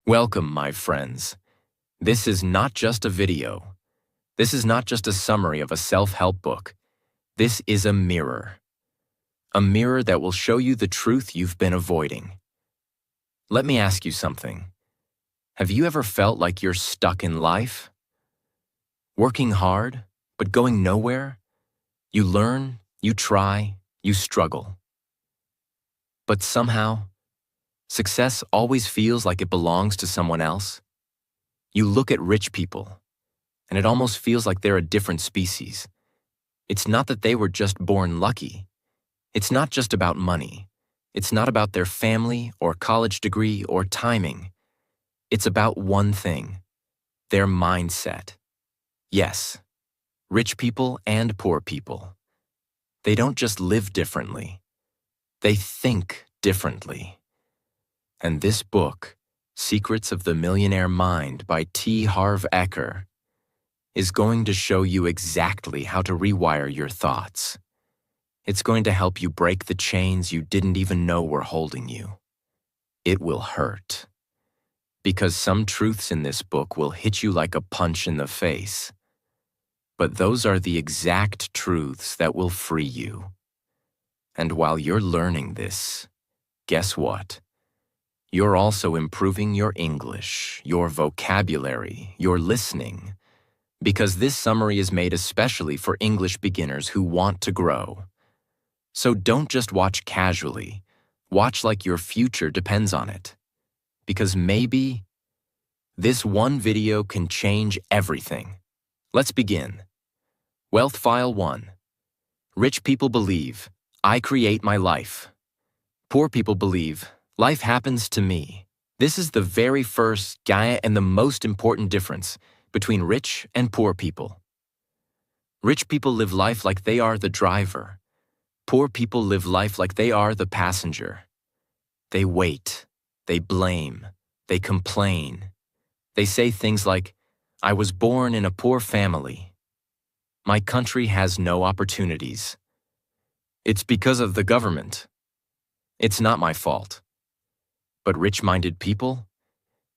Welcome, my friends. This is not just a video. This is not just a summary of a self-help book. This is a mirror. A mirror that will show you the truth you've been avoiding. Let me ask you something. Have you ever felt like you're stuck in life? Working hard, but going nowhere? You learn, you try, you struggle. But somehow, success always feels like it belongs to someone else. You look at rich people, and it almost feels like they're a different species. It's not that they were just born lucky. It's not just about money. It's not about their family or college degree or timing. It's about one thing: their mindset. Yes, rich people and poor people. They don't just live differently. They think differently. And this book, Secrets of the Millionaire Mind by Harv Eker, is going to show you exactly how to rewire your thoughts. It's going to help you break the chains you didn't even know were holding you. It will hurt. Because some truths in this book will hit you like a punch in the face. But those are the exact truths that will free you. And while you're learning this, guess what? You're also improving your English, your vocabulary, your listening, because this summary is made especially for English beginners who want to grow. So don't just watch casually, watch like your future depends on it. Because maybe this one video can change everything. Let's begin. Wealth File 1. Rich people believe, I create my life. Poor people believe, life happens to me. This is the very first and the most important difference between rich and poor people. Rich people live life like they are the driver. Poor people live life like they are the passenger. They wait, they blame, they complain. They say things like, I was born in a poor family. My country has no opportunities. It's because of the government. It's not my fault. But rich-minded people,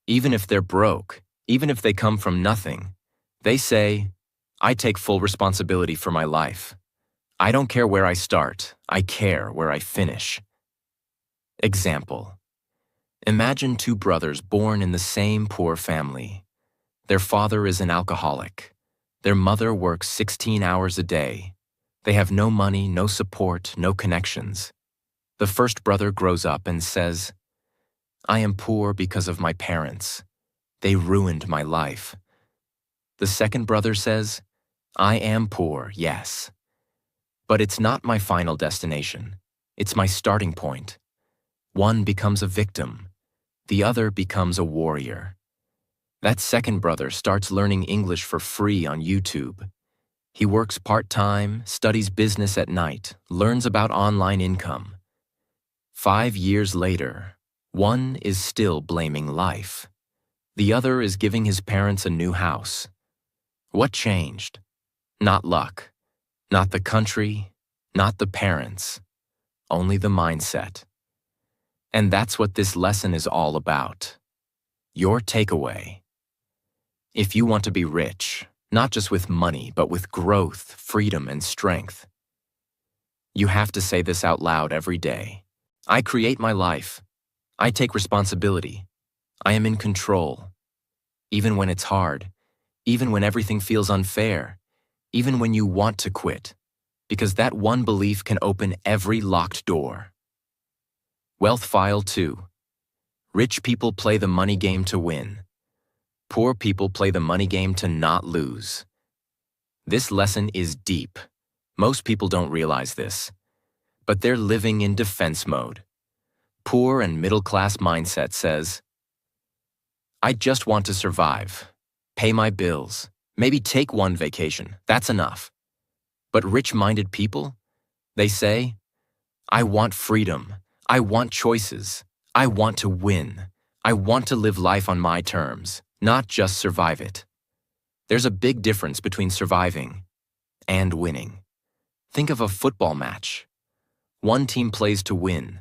even if they're broke, even if they come from nothing, they say, I take full responsibility for my life. I don't care where I start, I care where I finish. Example. Imagine two brothers born in the same poor family. Their father is an alcoholic. Their mother works 16 hours a day. They have no money, no support, no connections. The first brother grows up and says, I am poor because of my parents. They ruined my life. The second brother says, I am poor, yes. But it's not my final destination. It's my starting point. One becomes a victim. The other becomes a warrior. That second brother starts learning English for free on YouTube. He works part-time, studies business at night, learns about online income. 5 years later, one is still blaming life. The other is giving his parents a new house. What changed? Not luck. Not the country. Not the parents. Only the mindset. And that's what this lesson is all about. Your takeaway. If you want to be rich, not just with money, but with growth, freedom, and strength, you have to say this out loud every day. I create my life. I take responsibility. I am in control. Even when it's hard, even when everything feels unfair, even when you want to quit, because that one belief can open every locked door. Wealth File 2. Rich people play the money game to win. Poor people play the money game to not lose. This lesson is deep. Most people don't realize this, but they're living in defense mode. Poor and middle-class mindset says, I just want to survive, pay my bills, maybe take one vacation, that's enough. But rich-minded people, they say, I want freedom, I want choices, I want to win, I want to live life on my terms, not just survive it. There's a big difference between surviving and winning. Think of a football match. One team plays to win.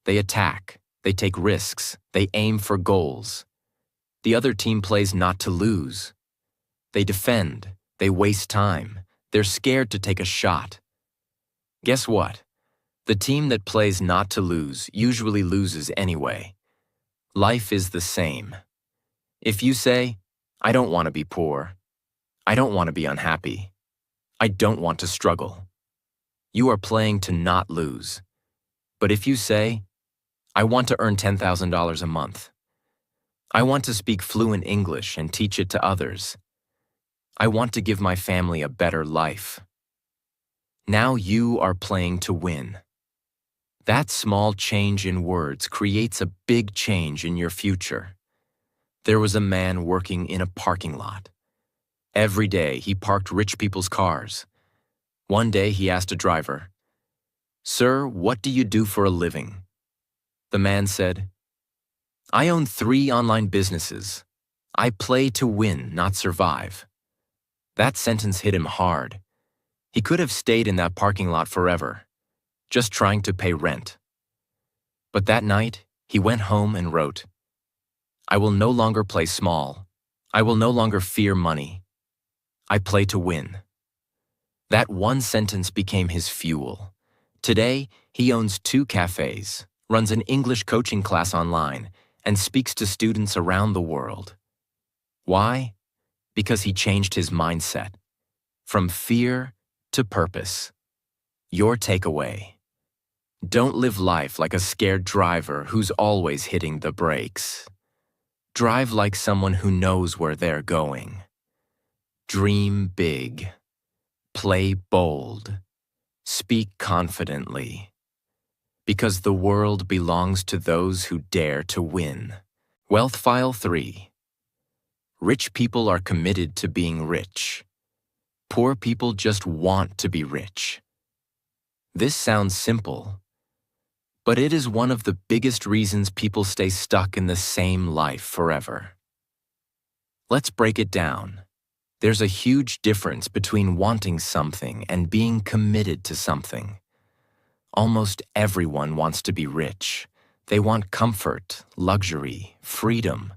They attack, they take risks, they aim for goals. The other team plays not to lose. They defend, they waste time, they're scared to take a shot. Guess what? The team that plays not to lose usually loses anyway. Life is the same. If you say, I don't want to be poor, I don't want to be unhappy, I don't want to struggle, you are playing to not lose. But if you say, I want to earn $10,000 a month, I want to speak fluent English and teach it to others, I want to give my family a better life, now you are playing to win. That small change in words creates a big change in your future. There was a man working in a parking lot. Every day he parked rich people's cars. One day he asked a driver, "Sir, what do you do for a living?" The man said, "I own 3 online businesses. I play to win, not survive." That sentence hit him hard. He could have stayed in that parking lot forever, just trying to pay rent. But that night, he went home and wrote, "I will no longer play small. I will no longer fear money. I play to win." That one sentence became his fuel. Today, he owns 2 cafes, runs an English coaching class online, and speaks to students around the world. Why? Because he changed his mindset. From fear to purpose. Your takeaway: don't live life like a scared driver who's always hitting the brakes. Drive like someone who knows where they're going. Dream big. Play bold. Speak confidently. Because the world belongs to those who dare to win. Wealth File 3. Rich people are committed to being rich. Poor people just want to be rich. This sounds simple, but it is one of the biggest reasons people stay stuck in the same life forever. Let's break it down. There's a huge difference between wanting something and being committed to something. Almost everyone wants to be rich. They want comfort, luxury, freedom.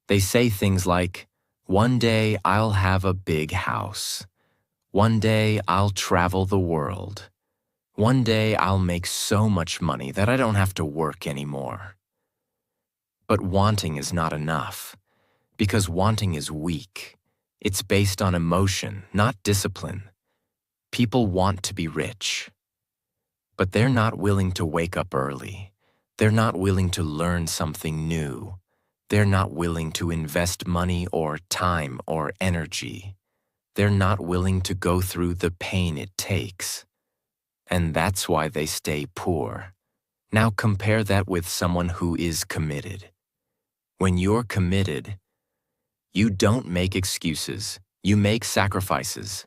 They say things like, "One day I'll have a big house. One day I'll travel the world. One day I'll make so much money that I don't have to work anymore." But wanting is not enough, because wanting is weak. It's based on emotion, not discipline. People want to be rich, but they're not willing to wake up early. They're not willing to learn something new. They're not willing to invest money or time or energy. They're not willing to go through the pain it takes. And that's why they stay poor. Now compare that with someone who is committed. When you're committed, you don't make excuses, you make sacrifices.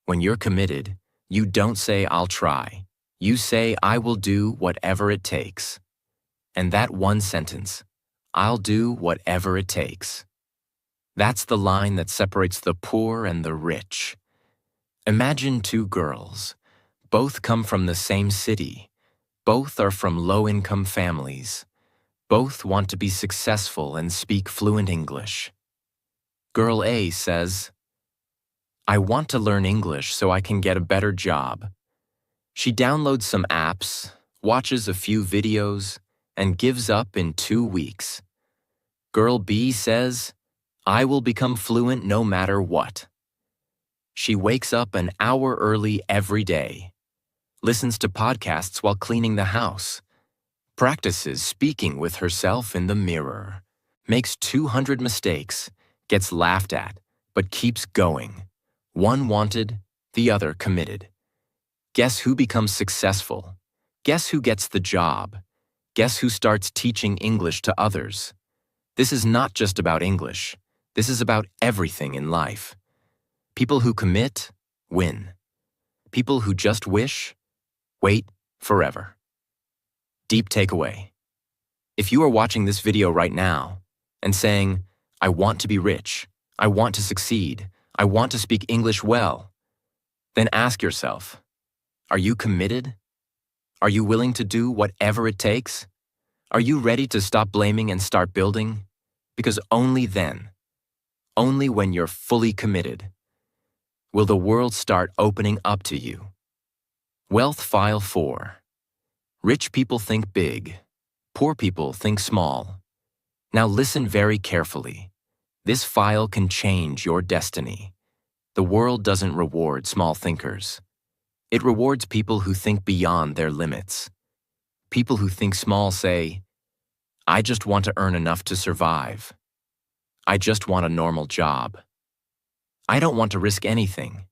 When you're committed, you don't say, "I'll try." You say, "I will do whatever it takes." And that one sentence, "I'll do whatever it takes," that's the line that separates the poor and the rich. Imagine 2 girls. Both come from the same city. Both are from low-income families. Both want to be successful and speak fluent English. Girl A says, "I want to learn English so I can get a better job." She downloads some apps, watches a few videos, and gives up in 2 weeks. Girl B says, "I will become fluent no matter what." She wakes up an hour early every day, listens to podcasts while cleaning the house, practices speaking with herself in the mirror, makes 200 mistakes, gets laughed at, but keeps going. One wanted, the other committed. Guess who becomes successful? Guess who gets the job? Guess who starts teaching English to others? This is not just about English. This is about everything in life. People who commit, win. People who just wish, wait forever. Deep takeaway. If you are watching this video right now and saying, "I want to be rich, I want to succeed, I want to speak English well," then ask yourself, are you committed? Are you willing to do whatever it takes? Are you ready to stop blaming and start building? Because only then, only when you're fully committed, will the world start opening up to you. Wealth File 4. Rich people think big. Poor people think small. Now listen very carefully. This file can change your destiny. The world doesn't reward small thinkers. It rewards people who think beyond their limits. People who think small say, I just want to earn enough to survive. I just want a normal job. I don't want to risk anything.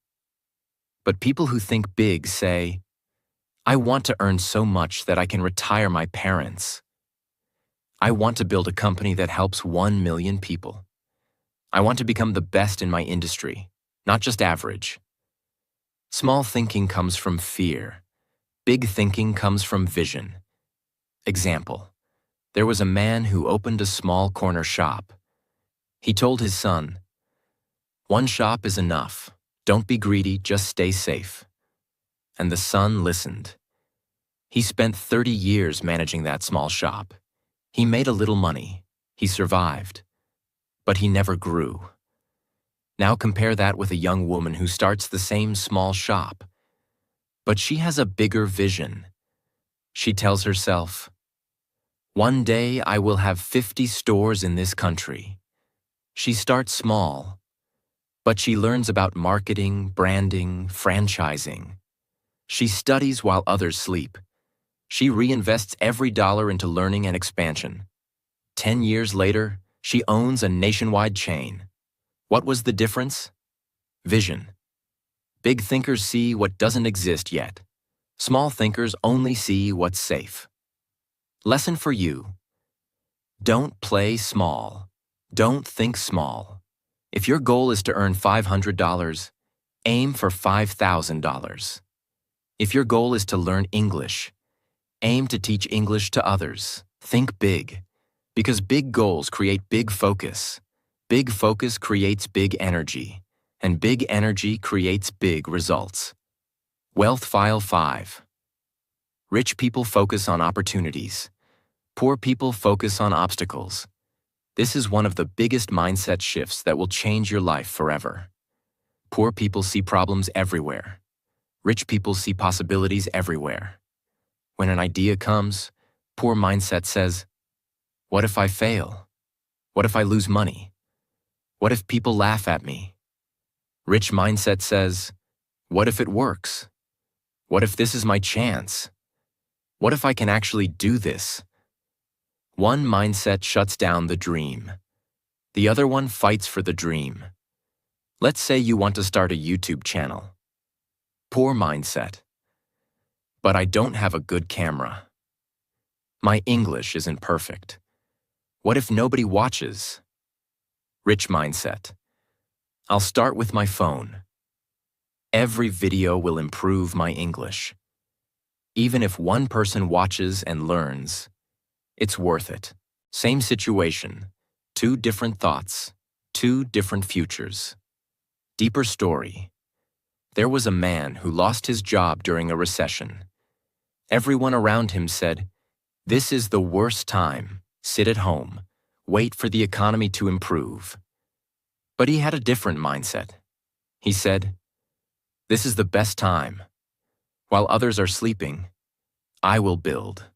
But people who think big say, I want to earn so much that I can retire my parents. I want to build a company that helps 1 million people. I want to become the best in my industry, not just average. Small thinking comes from fear. Big thinking comes from vision. Example: there was a man who opened a small corner shop. He told his son, "One shop is enough. Don't be greedy, just stay safe." And the son listened. He spent 30 years managing that small shop. He made a little money. He survived. But he never grew. Now compare that with a young woman who starts the same small shop. But she has a bigger vision. She tells herself, "One day I will have 50 stores in this country." She starts small, but she learns about marketing, branding, franchising. She studies while others sleep. She reinvests every dollar into learning and expansion. 10 years later, she owns a nationwide chain. What was the difference? Vision. Big thinkers see what doesn't exist yet. Small thinkers only see what's safe. Lesson for you: don't play small. Don't think small. If your goal is to earn $500, aim for $5,000. If your goal is to learn English, aim to teach English to others. Think big, because big goals create big focus. Big focus creates big energy, and big energy creates big results. Wealth File 5. Rich people focus on opportunities. Poor people focus on obstacles. This is one of the biggest mindset shifts that will change your life forever. Poor people see problems everywhere. Rich people see possibilities everywhere. When an idea comes, poor mindset says, "What if I fail? What if I lose money? What if people laugh at me?" Rich mindset says, "What if it works? What if this is my chance? What if I can actually do this?" One mindset shuts down the dream. The other one fights for the dream. Let's say you want to start a YouTube channel. Poor mindset. But I don't have a good camera. My English isn't perfect. What if nobody watches? Rich mindset. I'll start with my phone. Every video will improve my English. Even if one person watches and learns, it's worth it. Same situation, 2 different thoughts, 2 different futures. Deeper story. There was a man who lost his job during a recession. Everyone around him said, "This is the worst time. Sit at home. Wait for the economy to improve." But he had a different mindset. He said, "This is the best time. While others are sleeping, I will build."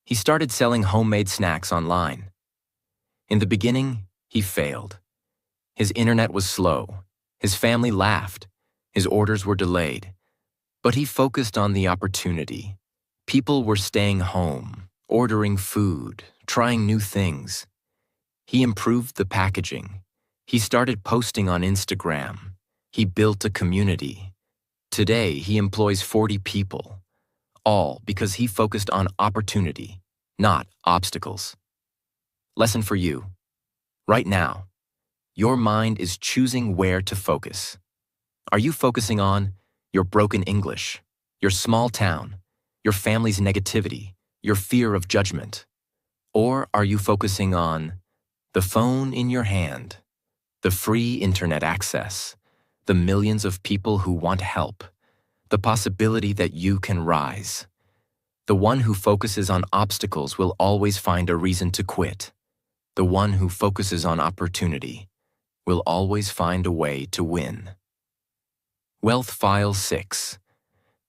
He started selling homemade snacks online. In the beginning, he failed. His internet was slow. His family laughed. His orders were delayed. But he focused on the opportunity. People were staying home, ordering food, trying new things. He improved the packaging. He started posting on Instagram. He built a community. Today, he employs 40 people, all because he focused on opportunity, not obstacles. Lesson for you. Right now, your mind is choosing where to focus. Are you focusing on your broken English, your small town, your family's negativity, your fear of judgment? Or are you focusing on the phone in your hand, the free internet access, the millions of people who want help, the possibility that you can rise? The one who focuses on obstacles will always find a reason to quit. the one who focuses on opportunity, will always find a way to win. Wealth File 6.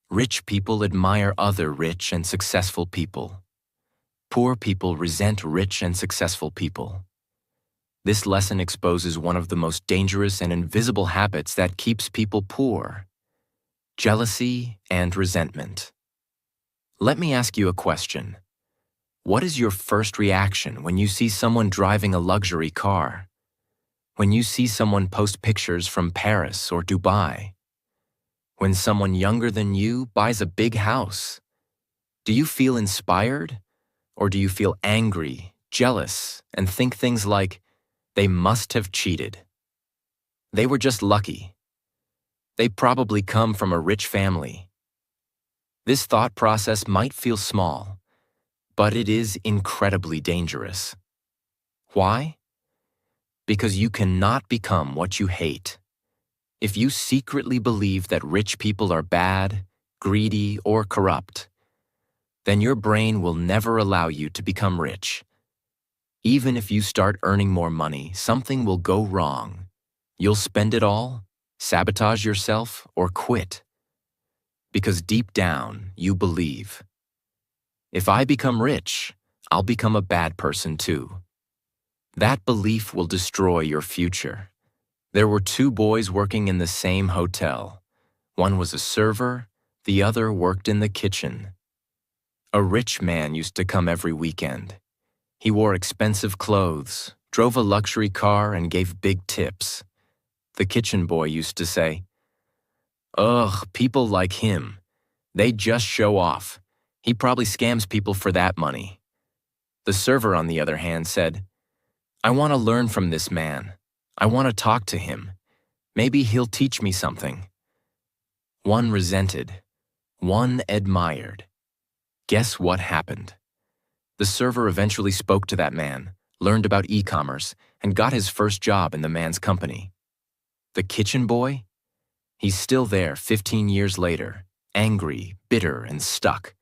Rich people admire other rich and successful people. Poor people resent rich and successful people. This lesson exposes one of the most dangerous and invisible habits that keeps people poor: jealousy and resentment. Let me ask you a question. What is your first reaction when you see someone driving a luxury car? When you see someone post pictures from Paris or Dubai? When someone younger than you buys a big house? Do you feel inspired? Or do you feel angry, jealous, and think things like, they must have cheated? They were just lucky. They probably come from a rich family. This thought process might feel small, but it is incredibly dangerous. Why? Because you cannot become what you hate. If you secretly believe that rich people are bad, greedy, or corrupt, then your brain will never allow you to become rich. Even if you start earning more money, something will go wrong. You'll spend it all, sabotage yourself, or quit. Because deep down, you believe, if I become rich, I'll become a bad person too. That belief will destroy your future. There were two boys working in the same hotel. One was a server, the other worked in the kitchen. A rich man used to come every weekend. He wore expensive clothes, drove a luxury car, and gave big tips. The kitchen boy used to say, "Ugh, people like him. They just show off. He probably scams people for that money." The server, on the other hand, said, "I want to learn from this man. I want to talk to him. Maybe he'll teach me something." One resented, one admired. Guess what happened? The server eventually spoke to that man, learned about e-commerce, and got his first job in the man's company. The kitchen boy? He's still there 15 years later, angry, bitter, and stuck.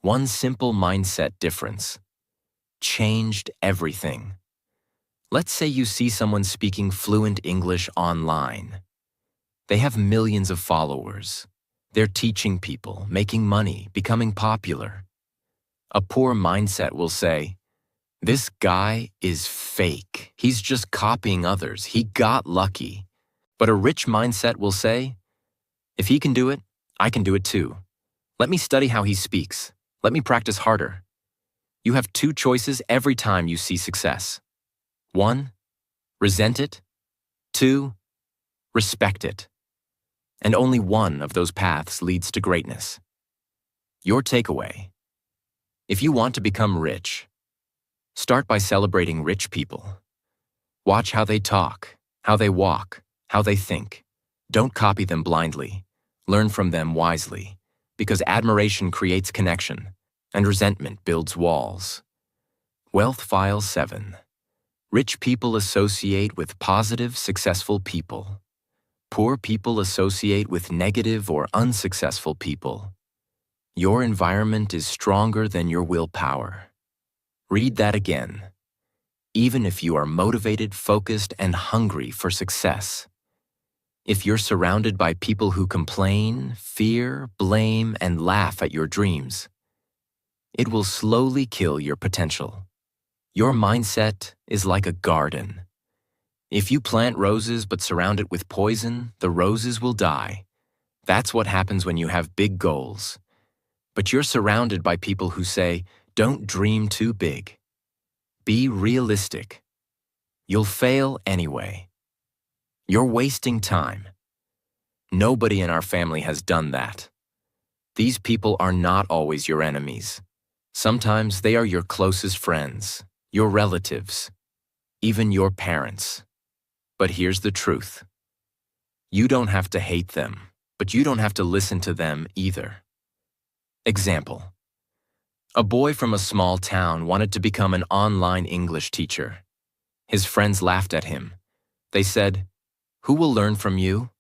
One simple mindset difference changed everything. Let's say you see someone speaking fluent English online. They have millions of followers. They're teaching people, making money, becoming popular. A poor mindset will say, "This guy is fake. He's just copying others. He got lucky." But a rich mindset will say, "If he can do it, I can do it too. Let me study how he speaks. Let me practice harder." You have two choices every time you see success. 1, resent it. 2, respect it. And only one of those paths leads to greatness. Your takeaway: if you want to become rich, start by celebrating rich people. Watch how they talk, how they walk, how they think. Don't copy them blindly. Learn from them wisely, because admiration creates connection, and resentment builds walls. Wealth File 7. Rich people associate with positive, successful people. Poor people associate with negative or unsuccessful people. Your environment is stronger than your willpower. Read that again. Even if you are motivated, focused, and hungry for success, if you're surrounded by people who complain, fear, blame, and laugh at your dreams, it will slowly kill your potential. Your mindset is like a garden. If you plant roses but surround it with poison, the roses will die. That's what happens when you have big goals. But you're surrounded by people who say, "Don't dream too big. Be realistic. You'll fail anyway. You're wasting time." Nobody in our family has done that. These people are not always your enemies. Sometimes they are your closest friends, your relatives, even your parents. But here's the truth. You don't have to hate them, but you don't have to listen to them either. Example: a boy from a small town wanted to become an online English teacher. His friends laughed at him. They said, "Who will learn from you?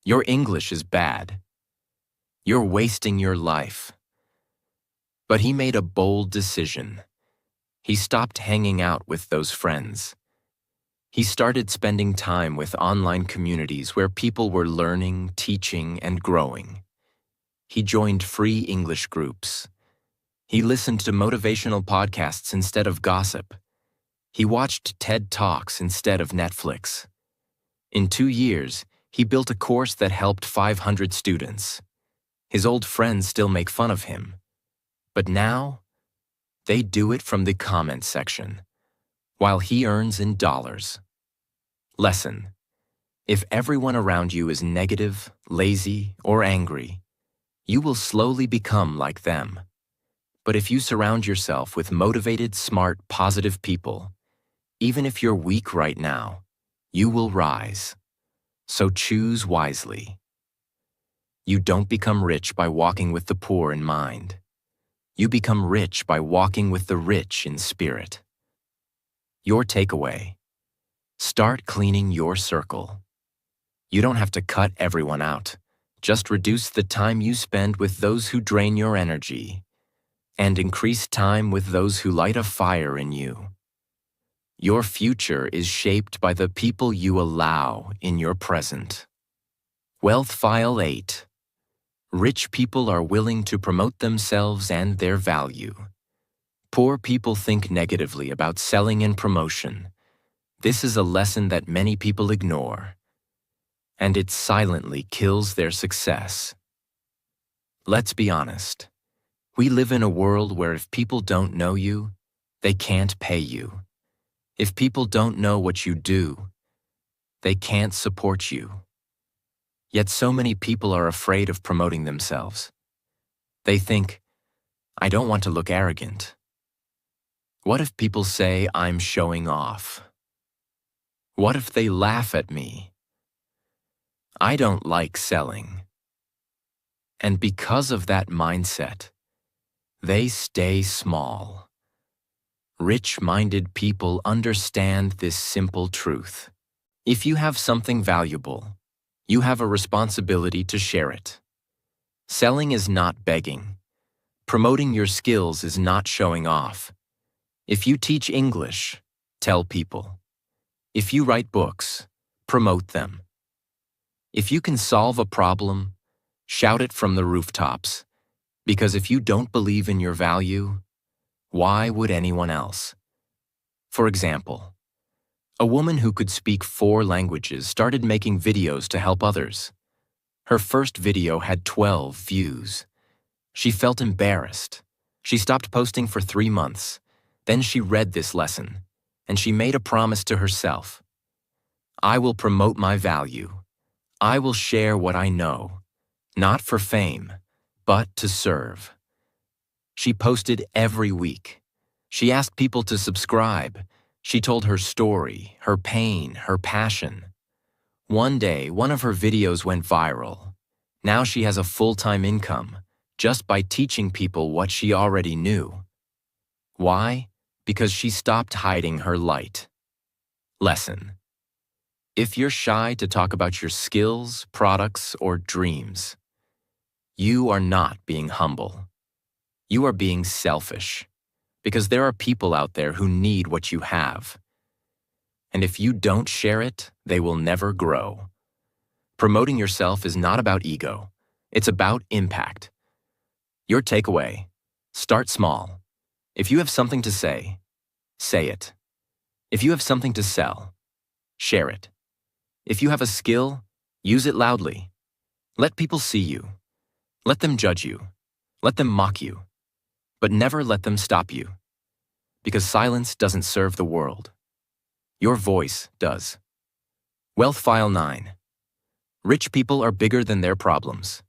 Your English is bad. You're wasting your life." But he made a bold decision. He stopped hanging out with those friends. He started spending time with online communities where people were learning, teaching, and growing. He joined free English groups. He listened to motivational podcasts instead of gossip. He watched TED Talks instead of Netflix. In 2 years, he built a course that helped 500 students. His old friends still make fun of him. But now, they do it from the comment section, while he earns in dollars. Lesson: if everyone around you is negative, lazy, or angry, you will slowly become like them. But if you surround yourself with motivated, smart, positive people, even if you're weak right now, you will rise. So choose wisely. You don't become rich by walking with the poor in mind. You become rich by walking with the rich in spirit. Your takeaway: start cleaning your circle. You don't have to cut everyone out. Just reduce the time you spend with those who drain your energy and increase time with those who light a fire in you. Your future is shaped by the people you allow in your present. Wealth File 8. Rich people are willing to promote themselves and their value. Poor people think negatively about selling and promotion. This is a lesson that many people ignore, and it silently kills their success. Let's be honest. We live in a world where if people don't know you, they can't pay you. If people don't know what you do, they can't support you. Yet so many people are afraid of promoting themselves. They think, I don't want to look arrogant. What if people say I'm showing off? What if they laugh at me? I don't like selling. And because of that mindset, they stay small. Rich-minded people understand this simple truth. If you have something valuable, you have a responsibility to share it. Selling is not begging. Promoting your skills is not showing off. If you teach English, tell people. If you write books, promote them. If you can solve a problem, shout it from the rooftops. Because if you don't believe in your value, why would anyone else? For example, a woman who could speak 4 languages started making videos to help others. Her first video had 12 views. She felt embarrassed. She stopped posting for 3 months. Then she read this lesson, and she made a promise to herself. I will promote my value. I will share what I know, not for fame, but to serve. She posted every week. She asked people to subscribe. She told her story, her pain, her passion. One day, one of her videos went viral. Now she has a full-time income just by teaching people what she already knew. Why? Because she stopped hiding her light. Lesson: if you're shy to talk about your skills, products, or dreams, you are not being humble. You are being selfish, because there are people out there who need what you have. And if you don't share it, they will never grow. Promoting yourself is not about ego. It's about impact. Your takeaway: start small. If you have something to say it. If you have something to sell, share it. If you have a skill, use it loudly. Let people see you. Let them judge you. Let them mock you. But never let them stop you. Because silence doesn't serve the world. Your voice does. Wealth File 9. Rich people are bigger than their problems.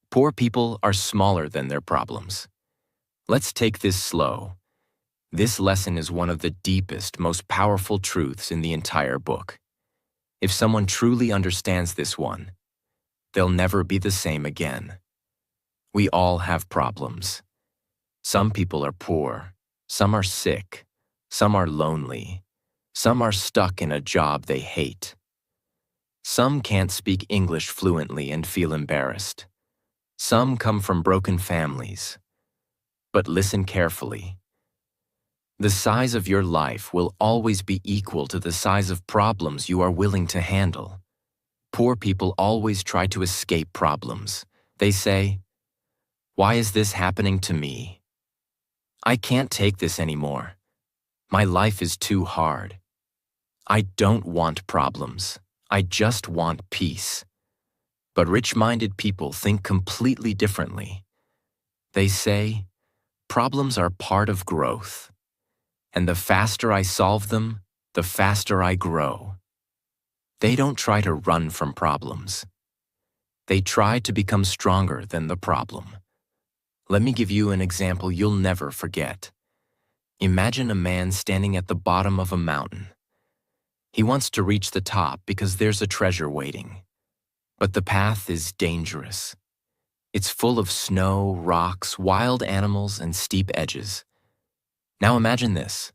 Poor people are smaller than their problems. Let's take this slow. This lesson is one of the deepest, most powerful truths in the entire book. If someone truly understands this one, they'll never be the same again. We all have problems. Some people are poor, some are sick, some are lonely, some are stuck in a job they hate. Some can't speak English fluently and feel embarrassed. Some come from broken families. But listen carefully. The size of your life will always be equal to the size of problems you are willing to handle. Poor people always try to escape problems. They say, "Why is this happening to me? I can't take this anymore. My life is too hard. I don't want problems. I just want peace." But rich-minded people think completely differently. They say, "Problems are part of growth. And the faster I solve them, the faster I grow." They don't try to run from problems. They try to become stronger than the problem. Let me give you an example you'll never forget. Imagine a man standing at the bottom of a mountain. He wants to reach the top because there's a treasure waiting. But the path is dangerous. It's full of snow, rocks, wild animals, and steep edges. Now imagine this.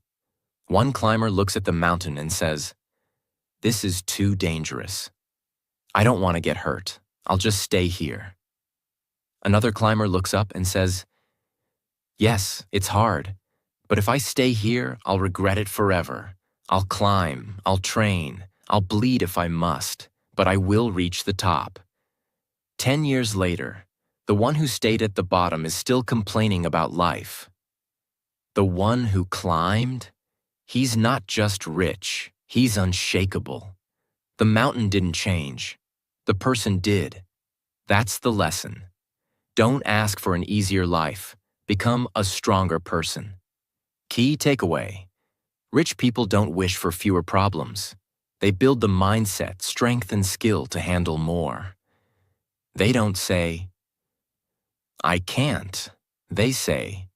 One climber looks at the mountain and says, "This is too dangerous. I don't want to get hurt. I'll just stay here." Another climber looks up and says, "Yes, it's hard, but if I stay here, I'll regret it forever. I'll climb, I'll train, I'll bleed if I must, but I will reach the top." 10 years later, the one who stayed at the bottom is still complaining about life. The one who climbed, he's not just rich, he's unshakable. The mountain didn't change. The person did. That's the lesson. Don't ask for an easier life. Become a stronger person. Key takeaway. Rich people don't wish for fewer problems. They build the mindset, strength, and skill to handle more. They don't say, "I can't." They say,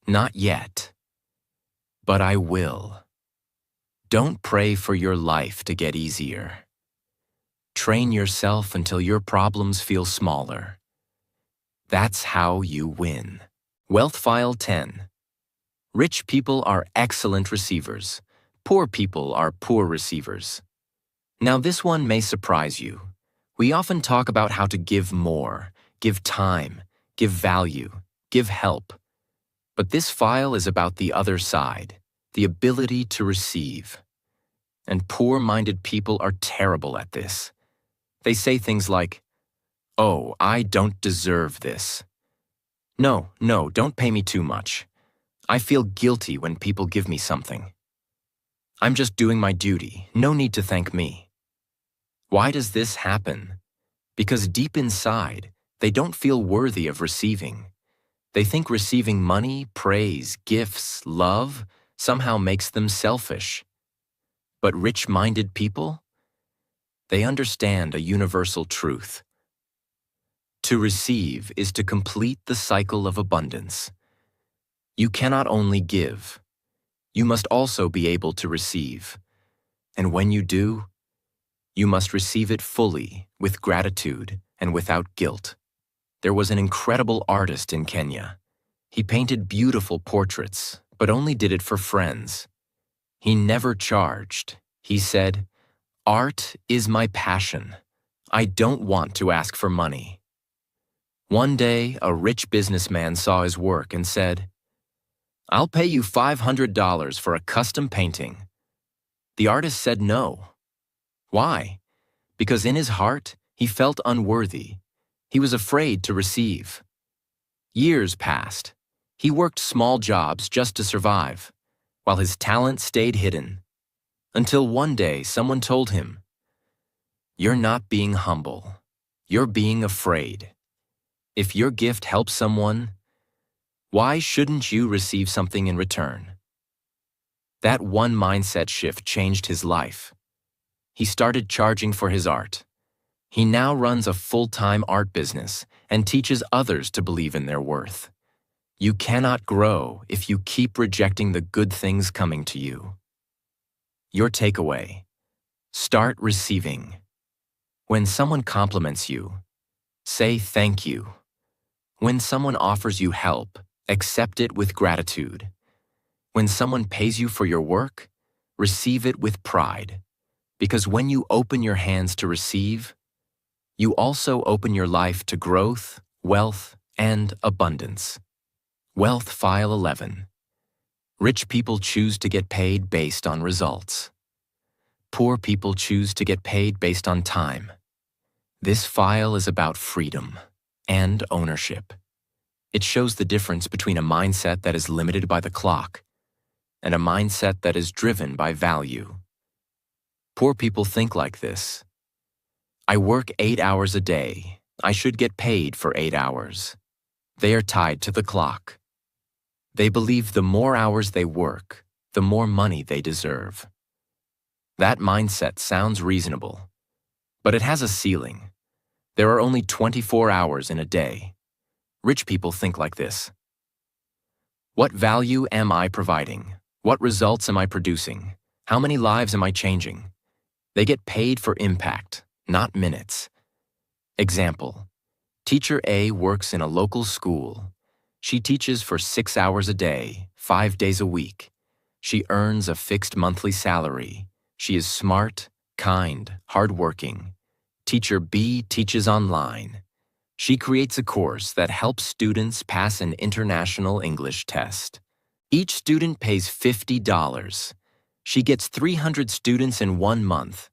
"Not yet, but I will." Don't pray for your life to get easier. Train yourself until your problems feel smaller. That's how you win. Wealth File 10. Rich people are excellent receivers. Poor people are poor receivers. Now this one may surprise you. We often talk about how to give more, give time, give value, give help. But this file is about the other side, the ability to receive. And poor-minded people are terrible at this. They say things like, "Oh, I don't deserve this." No, don't pay me too much. I feel guilty when people give me something. I'm just doing my duty. No need to thank me. Why does this happen? Because deep inside, they don't feel worthy of receiving. They think receiving money, praise, gifts, love somehow makes them selfish. But rich-minded people? They understand a universal truth. To receive is to complete the cycle of abundance. You cannot only give. You must also be able to receive. And when you do, you must receive it fully, with gratitude and without guilt. There was an incredible artist in Kenya. He painted beautiful portraits, but only did it for friends. He never charged. He said, "Art is my passion. I don't want to ask for money." One day, a rich businessman saw his work and said, "I'll pay you $500 for a custom painting." The artist said no. Why? Because in his heart, he felt unworthy. He was afraid to receive. Years passed. He worked small jobs just to survive, while his talent stayed hidden. Until one day, someone told him, "You're not being humble. You're being afraid. If your gift helps someone, why shouldn't you receive something in return?" That one mindset shift changed his life. He started charging for his art. He now runs a full-time art business and teaches others to believe in their worth. You cannot grow if you keep rejecting the good things coming to you. Your takeaway: start receiving. When someone compliments you, say thank you. When someone offers you help, accept it with gratitude. When someone pays you for your work, receive it with pride. Because when you open your hands to receive, you also open your life to growth, wealth, and abundance. Wealth File 11. Rich people choose to get paid based on results. Poor people choose to get paid based on time. This file is about freedom and ownership. It shows the difference between a mindset that is limited by the clock and a mindset that is driven by value. Poor people think like this. I work 8 hours a day. I should get paid for 8 hours. They are tied to the clock. They believe the more hours they work, the more money they deserve. That mindset sounds reasonable, but it has a ceiling. There are only 24 hours in a day. Rich people think like this. What value am I providing? What results am I producing? How many lives am I changing? They get paid for impact, not minutes. Example: Teacher A works in a local school. She teaches for 6 hours a day, 5 days a week. She earns a fixed monthly salary. She is smart, kind, hardworking. Teacher B teaches online. She creates a course that helps students pass an international English test. Each student pays $50. She gets 300 students in 1 month.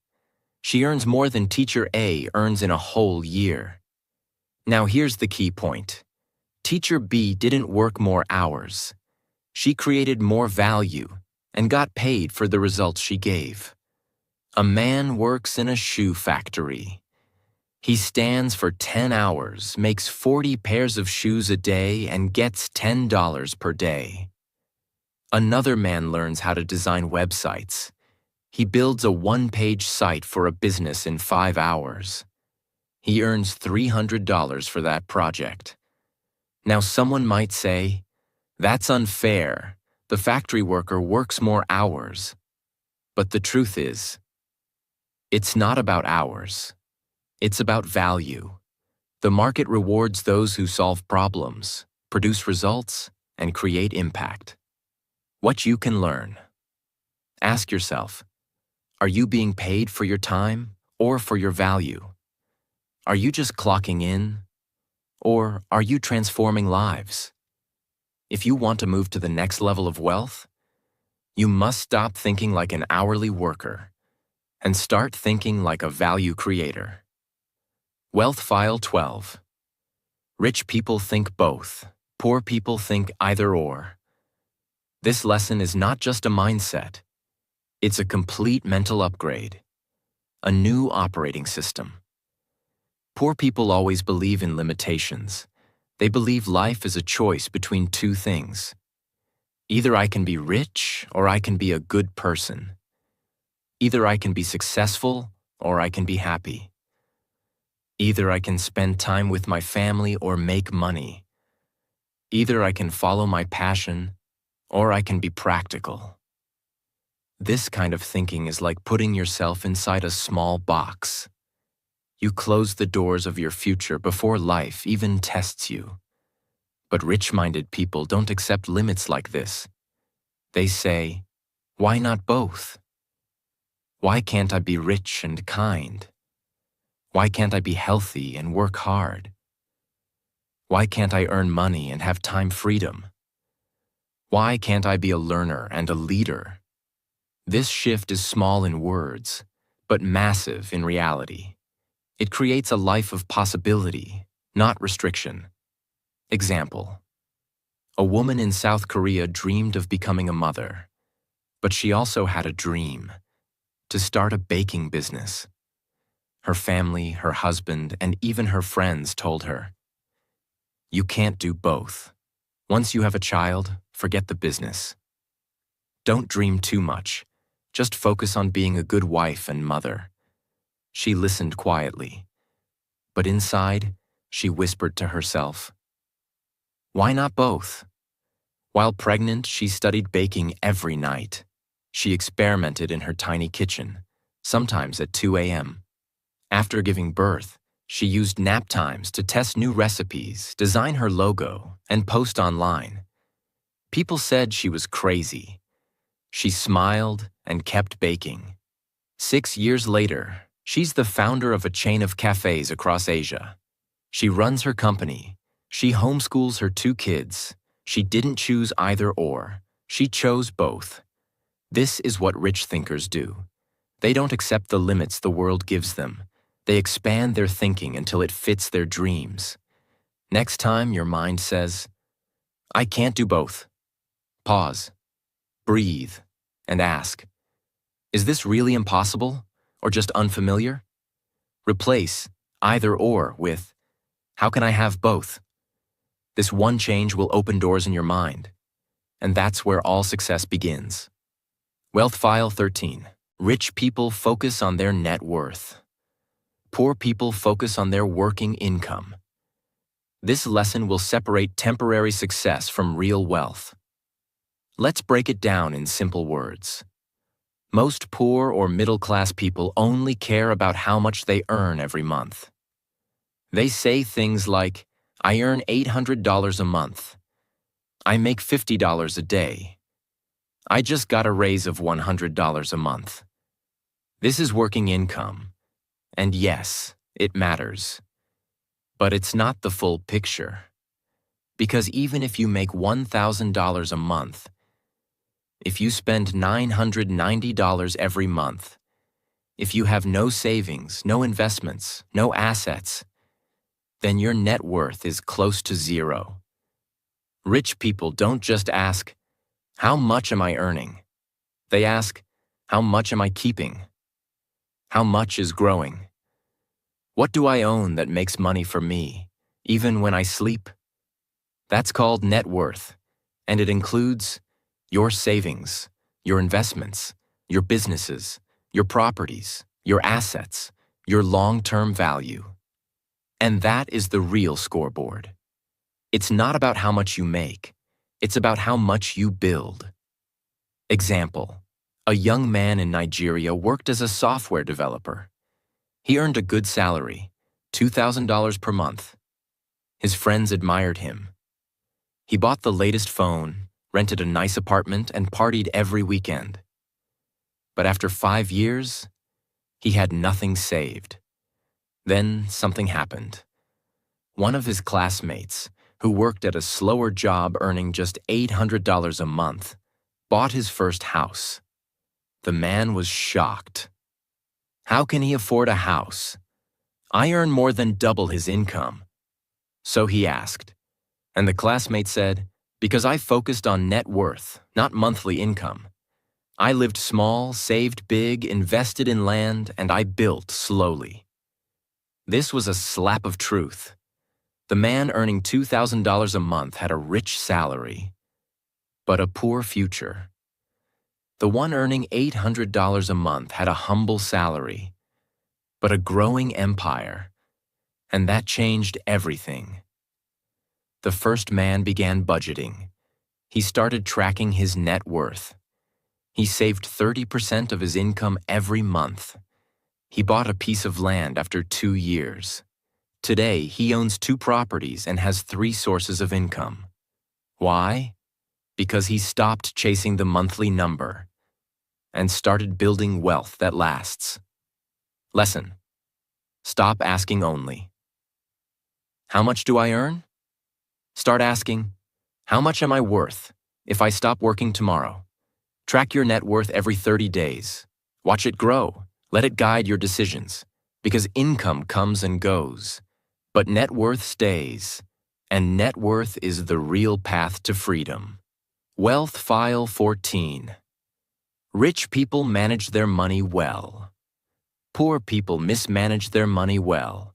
She earns more than Teacher A earns in a whole year. Now here's the key point. Teacher B didn't work more hours. She created more value and got paid for the results she gave. A man works in a shoe factory. He stands for 10 hours, makes 40 pairs of shoes a day, and gets $10 per day. Another man learns how to design websites. He builds a one-page site for a business in 5 hours. He earns $300 for that project. Now someone might say, that's unfair. The factory worker works more hours. But the truth is, it's not about hours. It's about value. The market rewards those who solve problems, produce results, and create impact. What you can learn. Ask yourself, are you being paid for your time or for your value? Are you just clocking in? Or are you transforming lives? If you want to move to the next level of wealth, you must stop thinking like an hourly worker and start thinking like a value creator. Wealth File 12. Rich people think both. Poor people think either or. This lesson is not just a mindset. It's a complete mental upgrade. A new operating system. Poor people always believe in limitations. They believe life is a choice between two things. Either I can be rich or I can be a good person. Either I can be successful or I can be happy. Either I can spend time with my family or make money. Either I can follow my passion or I can be practical. This kind of thinking is like putting yourself inside a small box. You close the doors of your future before life even tests you. But rich-minded people don't accept limits like this. They say, why not both? Why can't I be rich and kind? Why can't I be healthy and work hard? Why can't I earn money and have time freedom? Why can't I be a learner and a leader? This shift is small in words, but massive in reality. It creates a life of possibility, not restriction. Example: a woman in South Korea dreamed of becoming a mother, but she also had a dream to start a baking business. Her family, her husband, and even her friends told her, "You can't do both. Once you have a child, forget the business. Don't dream too much. Just focus on being a good wife and mother." She listened quietly, but inside, she whispered to herself, "Why not both?" While pregnant, she studied baking every night. She experimented in her tiny kitchen, sometimes at 2 a.m. After giving birth, she used nap times to test new recipes, design her logo, and post online. People said she was crazy. She smiled and kept baking. 6 years later, she's the founder of a chain of cafes across Asia. She runs her company. She homeschools her 2 kids. She didn't choose either or. She chose both. This is what rich thinkers do. They don't accept the limits the world gives them. They expand their thinking until it fits their dreams. Next time your mind says, "I can't do both," pause, breathe, and ask, "Is this really impossible or just unfamiliar?" Replace either or with, "How can I have both?" This one change will open doors in your mind, and that's where all success begins. Wealth File 13. Rich people focus on their net worth. Poor people focus on their working income. This lesson will separate temporary success from real wealth. Let's break it down in simple words. Most poor or middle-class people only care about how much they earn every month. They say things like, "I earn $800 a month. I make $50 a day. I just got a raise of $100 a month." This is working income. And yes, it matters. But it's not the full picture. Because even if you make $1,000 a month, if you spend $990 every month, if you have no savings, no investments, no assets, then your net worth is close to zero. Rich people don't just ask, "How much am I earning?" They ask, "How much am I keeping? How much is growing? What do I own that makes money for me, even when I sleep?" That's called net worth, and it includes your savings, your investments, your businesses, your properties, your assets, your long-term value. And that is the real scoreboard. It's not about how much you make, it's about how much you build. Example: a young man in Nigeria worked as a software developer. He earned a good salary, $2,000 per month. His friends admired him. He bought the latest phone, rented a nice apartment, and partied every weekend. But after 5 years, he had nothing saved. Then something happened. One of his classmates, who worked at a slower job earning just $800 a month, bought his first house. The man was shocked. How can he afford a house? I earn more than double his income. So he asked, and the classmate said, "Because I focused on net worth, not monthly income. I lived small, saved big, invested in land, and I built slowly." This was a slap of truth. The man earning $2,000 a month had a rich salary, but a poor future. The one earning $800 a month had a humble salary, but a growing empire, and that changed everything. The first man began budgeting. He started tracking his net worth. He saved 30% of his income every month. He bought a piece of land after 2 years. Today, he owns 2 properties and has 3 sources of income. Why? Because he stopped chasing the monthly number and started building wealth that lasts. Lesson: stop asking only, "How much do I earn?" Start asking, "How much am I worth if I stop working tomorrow?" Track your net worth every 30 days. Watch it grow. Let it guide your decisions, because income comes and goes, but net worth stays, and net worth is the real path to freedom. Wealth File 14. Rich people manage their money well. Poor people mismanage their money well.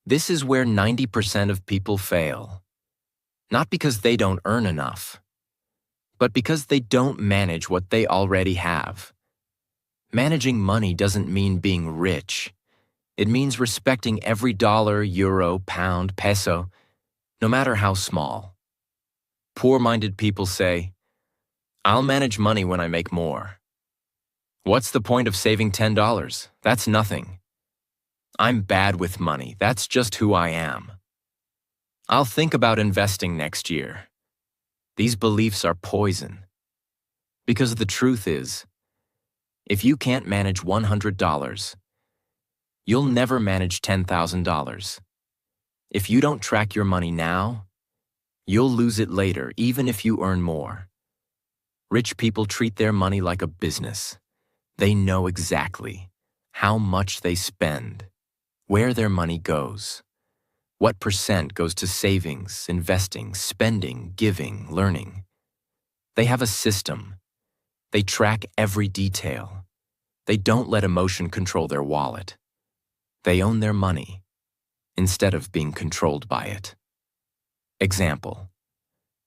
This is where 90% of people fail. Not because they don't earn enough, but because they don't manage what they already have. Managing money doesn't mean being rich. It means respecting every dollar, euro, pound, peso, no matter how small. Poor-minded people say, "I'll manage money when I make more." What's the point of saving $10? That's nothing. I'm bad with money. That's just who I am. I'll think about investing next year. These beliefs are poison. Because the truth is, if you can't manage $100, you'll never manage $10,000. If you don't track your money now, you'll lose it later, even if you earn more. Rich people treat their money like a business. They know exactly how much they spend, where their money goes, what percent goes to savings, investing, spending, giving, learning. They have a system. They track every detail. They don't let emotion control their wallet. They own their money instead of being controlled by it. Example: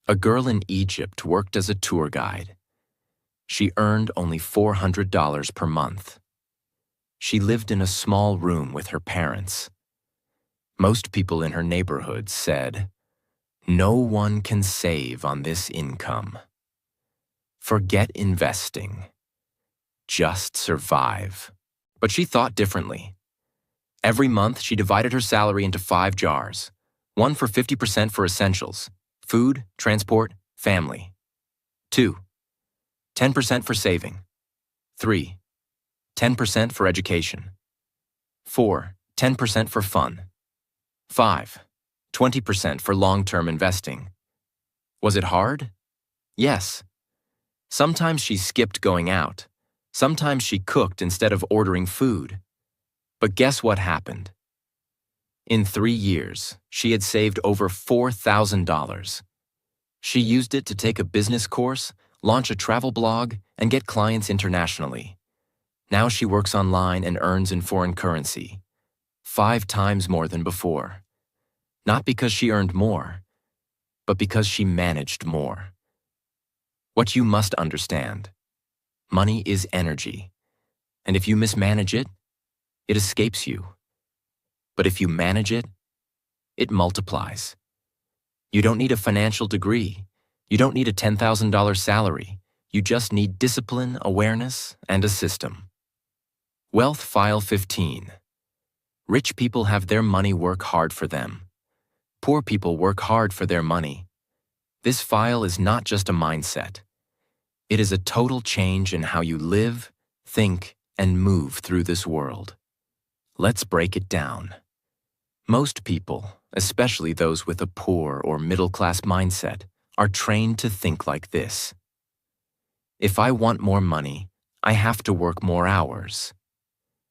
a girl in Egypt worked as a tour guide. She earned only $400 per month. She lived in a small room with her parents. Most people in her neighborhood said, "No one can save on this income. Forget investing. Just survive." But she thought differently. Every month, she divided her salary into 5 jars, one for 50% for essentials: food, transport, family. 2, 10% for saving. 3, 10% for education. 4, 10% for fun. 5, 20% for long-term investing. Was it hard? Yes. Sometimes she skipped going out. Sometimes she cooked instead of ordering food. But guess what happened? In 3 years, she had saved over $4,000. She used it to take a business course, launch a travel blog, and get clients internationally. Now she works online and earns in foreign currency, 5 times more than before. Not because she earned more, but because she managed more. What you must understand: money is energy, and if you mismanage it, it escapes you. But if you manage it, it multiplies. You don't need a financial degree. You don't need a $10,000 salary. You just need discipline, awareness, and a system. Wealth File 15. Rich people have their money work hard for them. Poor people work hard for their money. This file is not just a mindset. It is a total change in how you live, think, and move through this world. Let's break it down. Most people, especially those with a poor or middle-class mindset, are trained to think like this: if I want more money, I have to work more hours.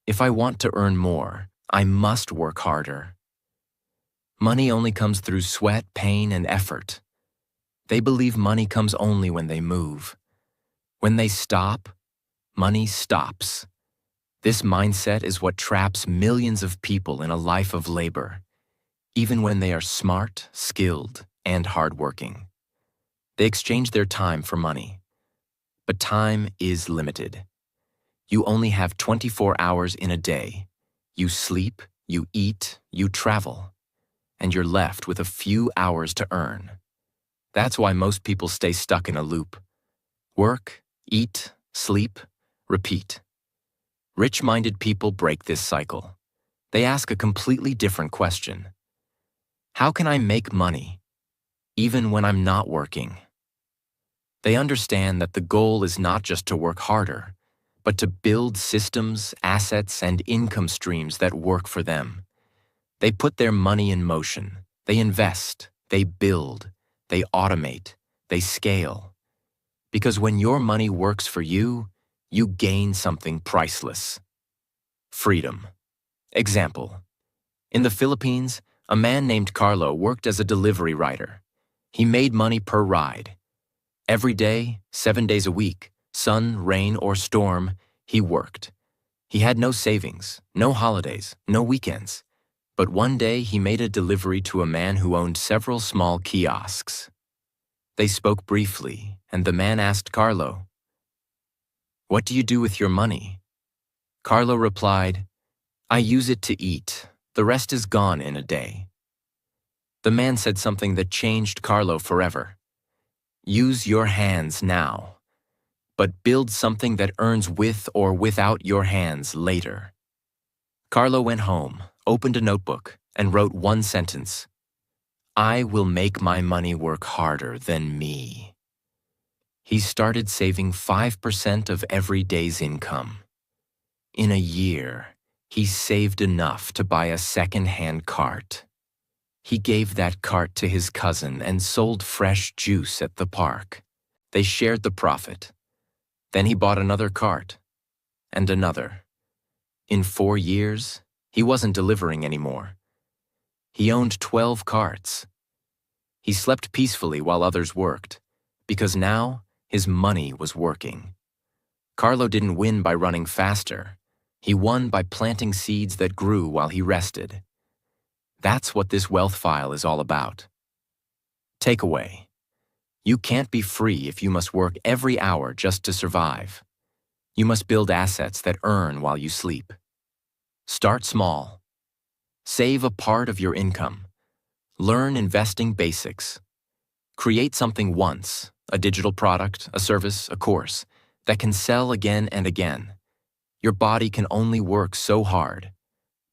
If I want to earn more, I must work harder. Money only comes through sweat, pain, and effort. They believe money comes only when they move. When they stop, money stops. This mindset is what traps millions of people in a life of labor, even when they are smart, skilled, and hardworking. They exchange their time for money. But time is limited. You only have 24 hours in a day. You sleep, you eat, you travel, and you're left with a few hours to earn. That's why most people stay stuck in a loop. Work, eat, sleep, repeat. Rich-minded people break this cycle. They ask a completely different question: how can I make money, even when I'm not working? They understand that the goal is not just to work harder, but to build systems, assets, and income streams that work for them. They put their money in motion. They invest, they build, they automate, they scale. Because when your money works for you, you gain something priceless: freedom. Example: in the Philippines, a man named Carlo worked as a delivery rider. He made money per ride. Every day, 7 days a week, sun, rain, or storm, he worked. He had no savings, no holidays, no weekends. But one day he made a delivery to a man who owned several small kiosks. They spoke briefly, and the man asked Carlo, "What do you do with your money?" Carlo replied, "I use it to eat. The rest is gone in a day." The man said something that changed Carlo forever. Use your hands now, but build something that earns with or without your hands later. Carlo went home, opened a notebook, and wrote one sentence: I will make my money work harder than me. He started saving 5% of every day's income. In a year, he saved enough to buy a second-hand cart. He gave that cart to his cousin and sold fresh juice at the park. They shared the profit. Then he bought another cart, and another. In 4 years, he wasn't delivering anymore. He owned 12 carts. He slept peacefully while others worked, because now his money was working. Carlo didn't win by running faster. He won by planting seeds that grew while he rested. That's what this wealth file is all about. Takeaway: you can't be free if you must work every hour just to survive. You must build assets that earn while you sleep. Start small. Save a part of your income. Learn investing basics. Create something once, a digital product, a service, a course, that can sell again and again. Your body can only work so hard,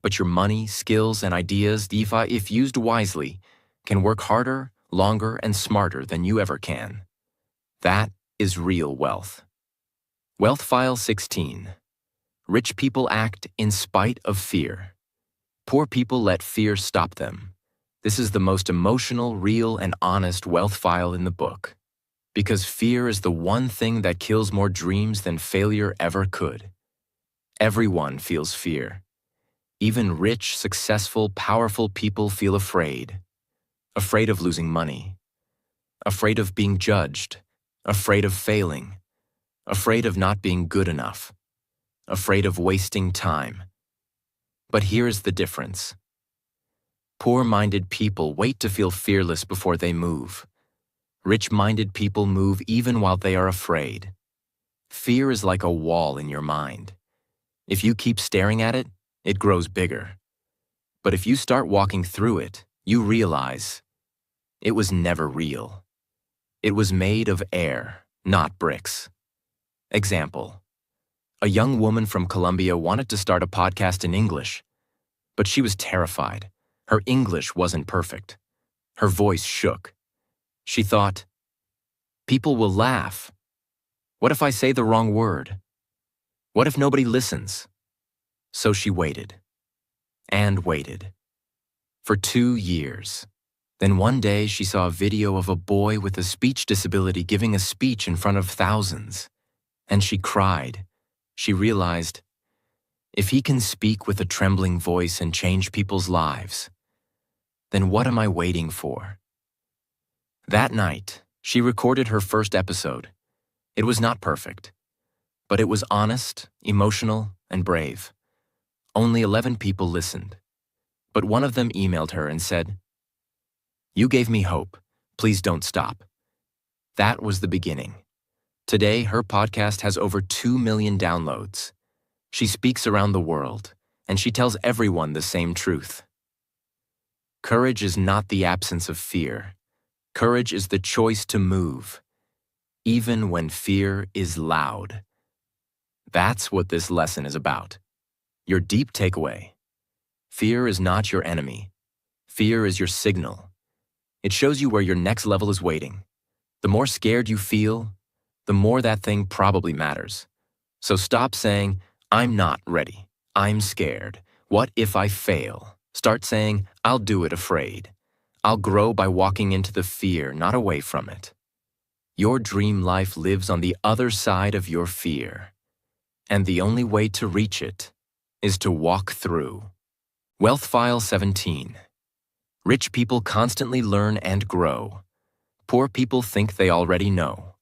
but your money, skills, and ideas, if used wisely, can work harder, longer, and smarter than you ever can. That is real wealth. Wealth File 16. Rich people act in spite of fear. Poor people let fear stop them. This is the most emotional, real, and honest wealth file in the book. Because fear is the one thing that kills more dreams than failure ever could. Everyone feels fear. Even rich, successful, powerful people feel afraid. Afraid of losing money. Afraid of being judged. Afraid of failing. Afraid of not being good enough. Afraid of wasting time. But here's the difference. Poor-minded people wait to feel fearless before they move. Rich-minded people move even while they are afraid. Fear is like a wall in your mind. If you keep staring at it, it grows bigger. But if you start walking through it, you realize it was never real. It was made of air, not bricks. Example: a young woman from Colombia wanted to start a podcast in English, but she was terrified. Her English wasn't perfect. Her voice shook. She thought, people will laugh. What if I say the wrong word? What if nobody listens? So she waited, and waited, for 2 years. Then one day she saw a video of a boy with a speech disability giving a speech in front of thousands, and she cried. She realized, if he can speak with a trembling voice and change people's lives, then what am I waiting for? That night, she recorded her first episode. It was not perfect, but it was honest, emotional, and brave. Only 11 people listened, but one of them emailed her and said, "You gave me hope. Please don't stop." That was the beginning. Today, her podcast has over 2 million downloads. She speaks around the world, and she tells everyone the same truth. Courage is not the absence of fear. Courage is the choice to move, even when fear is loud. That's what this lesson is about. Your deep takeaway: fear is not your enemy. Fear is your signal. It shows you where your next level is waiting. The more scared you feel, the more that thing probably matters. So stop saying, "I'm not ready. I'm scared. What if I fail?" Start saying, "I'll do it afraid. I'll grow by walking into the fear, not away from it." Your dream life lives on the other side of your fear. And the only way to reach it is to walk through. Wealth File 17. Rich people constantly learn and grow. Poor people think they already know.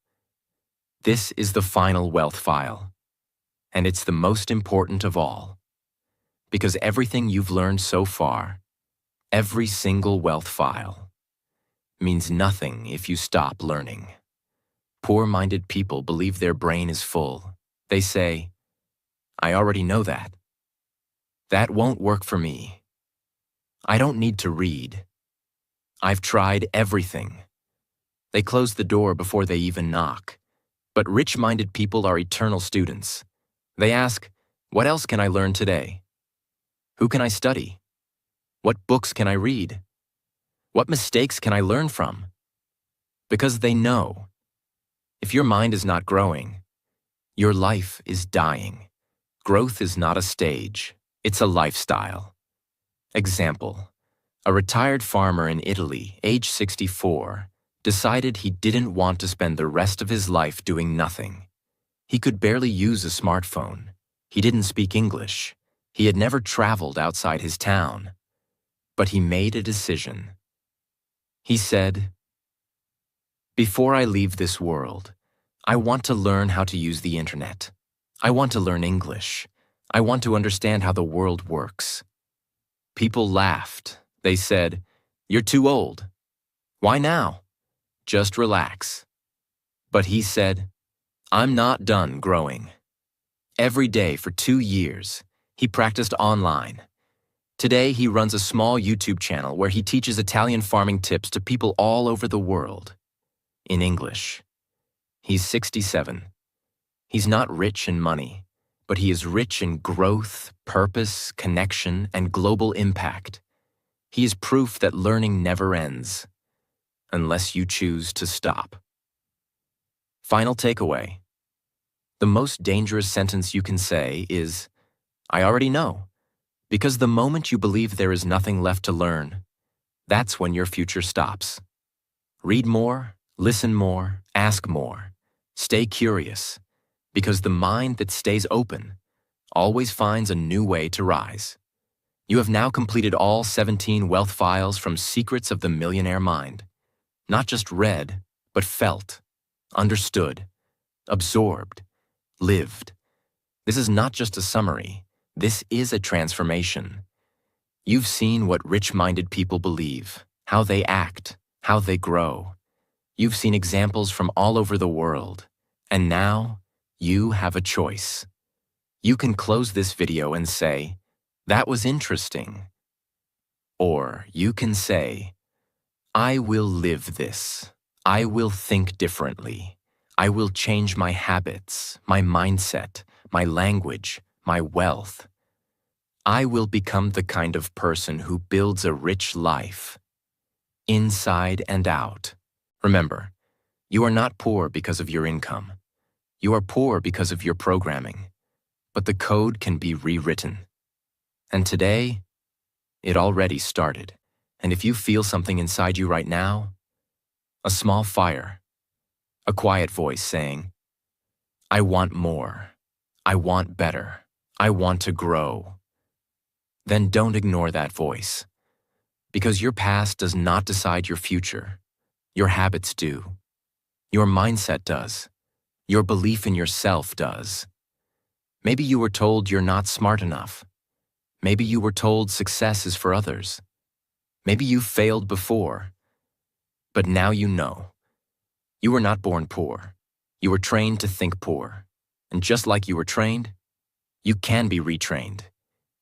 This is the final wealth file. And it's the most important of all. Because everything you've learned so far, every single wealth file, means nothing if you stop learning. Poor-minded people believe their brain is full. They say, "I already know that. That won't work for me. I don't need to read. I've tried everything." They close the door before they even knock. But rich-minded people are eternal students. They ask, "What else can I learn today? Who can I study? What books can I read? What mistakes can I learn from?" Because they know, if your mind is not growing, your life is dying. Growth is not a stage, it's a lifestyle. Example: a retired farmer in Italy, age 64, decided he didn't want to spend the rest of his life doing nothing. He could barely use a smartphone. He didn't speak English. He had never traveled outside his town. But he made a decision. He said, "Before I leave this world, I want to learn how to use the internet. I want to learn English. I want to understand how the world works." People laughed. They said, "You're too old. Why now? Just relax." But he said, "I'm not done growing." Every day for 2 years, he practiced online. Today, he runs a small YouTube channel where he teaches Italian farming tips to people all over the world, in English. He's 67. He's not rich in money, but he is rich in growth, purpose, connection, and global impact. He is proof that learning never ends, unless you choose to stop. Final takeaway. The most dangerous sentence you can say is, "I already know," because the moment you believe there is nothing left to learn, that's when your future stops. Read more, listen more, ask more. Stay curious, because the mind that stays open always finds a new way to rise. You have now completed all 17 wealth files from Secrets of the Millionaire Mind. Not just read, but felt, understood, absorbed, lived. This is not just a summary. This is a transformation. You've seen what rich-minded people believe, how they act, how they grow. You've seen examples from all over the world. And now, you have a choice. You can close this video and say, "That was interesting." Or you can say, "I will live this. I will think differently. I will change my habits, my mindset, my language, my wealth. I will become the kind of person who builds a rich life, inside and out." Remember, you are not poor because of your income. You are poor because of your programming. But the code can be rewritten. And today, it already started. And if you feel something inside you right now, a small fire, a quiet voice saying, "I want more. I want better. I want to grow," then don't ignore that voice. Because your past does not decide your future. Your habits do. Your mindset does. Your belief in yourself does. Maybe you were told you're not smart enough. Maybe you were told success is for others. Maybe you failed before. But now you know. You were not born poor. You were trained to think poor. And just like you were trained, you can be retrained.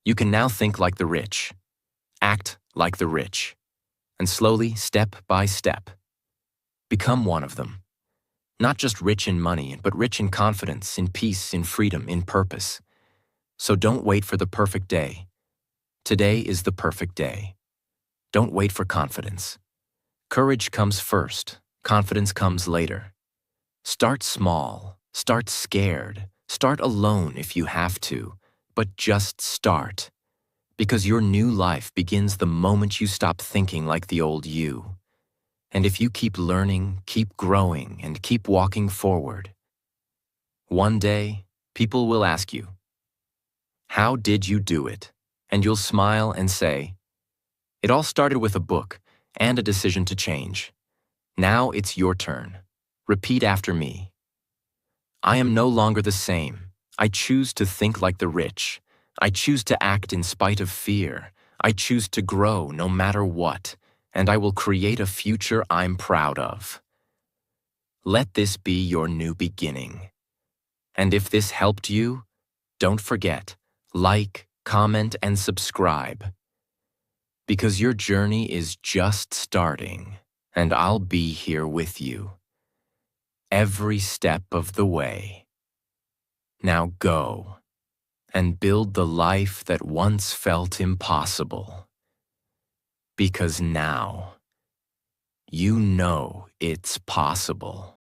You can now think like the rich, act like the rich, and slowly, step by step, become one of them. Not just rich in money, but rich in confidence, in peace, in freedom, in purpose. So don't wait for the perfect day. Today is the perfect day. Don't wait for confidence. Courage comes first. Confidence comes later. Start small. Start scared. Start alone if you have to. But just start. Because your new life begins the moment you stop thinking like the old you. And if you keep learning, keep growing, and keep walking forward, one day, people will ask you, "How did you do it?" And you'll smile and say, "It all started with a book and a decision to change. Now it's your turn. Repeat after me. I am no longer the same. I choose to think like the rich. I choose to act in spite of fear. I choose to grow no matter what, and I will create a future I'm proud of." Let this be your new beginning. And if this helped you, don't forget, like, comment, and subscribe. Because your journey is just starting, and I'll be here with you every step of the way. Now go and build the life that once felt impossible. Because now, you know it's possible.